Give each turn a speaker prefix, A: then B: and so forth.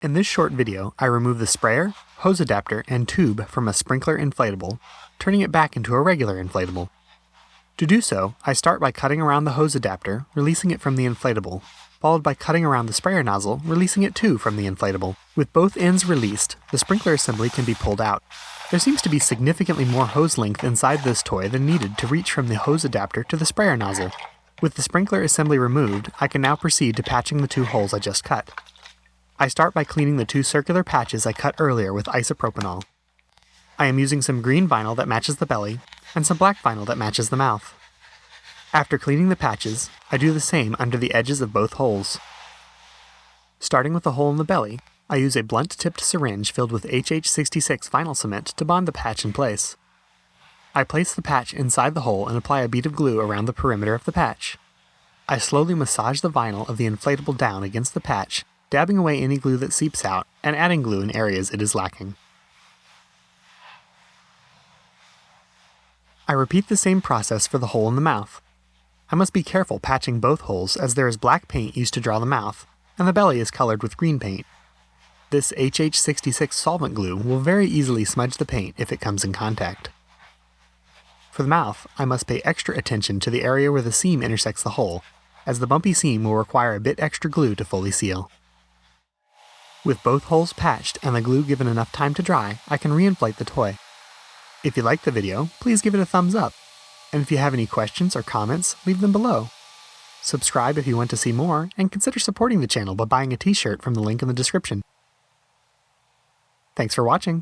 A: In this short video, I remove the sprayer, hose adapter, and tube from a sprinkler inflatable, turning it back into a regular inflatable. To do so, I start by cutting around the hose adapter, releasing it from the inflatable, followed by cutting around the sprayer nozzle, releasing it too from the inflatable. With both ends released, the sprinkler assembly can be pulled out. There seems to be significantly more hose length inside this toy than needed to reach from the hose adapter to the sprayer nozzle. With the sprinkler assembly removed, I can now proceed to patching the two holes I just cut. I start by cleaning the two circular patches I cut earlier with isopropanol. I am using some green vinyl that matches the belly, and some black vinyl that matches the mouth. After cleaning the patches, I do the same under the edges of both holes. Starting with the hole in the belly, I use a blunt-tipped syringe filled with HH66 vinyl cement to bond the patch in place. I place the patch inside the hole and apply a bead of glue around the perimeter of the patch. I slowly massage the vinyl of the inflatable down against the patch, dabbing away any glue that seeps out and adding glue in areas it is lacking. I repeat the same process for the hole in the mouth. I must be careful patching both holes as there is black paint used to draw the mouth, and the belly is colored with green paint. This HH66 solvent glue will very easily smudge the paint if it comes in contact. For the mouth, I must pay extra attention to the area where the seam intersects the hole, as the bumpy seam will require a bit extra glue to fully seal. With both holes patched and the glue given enough time to dry, I can reinflate the toy. If you liked the video, please give it a thumbs up. And if you have any questions or comments, leave them below. Subscribe if you want to see more, and consider supporting the channel by buying a t-shirt from the link in the description. Thanks for watching!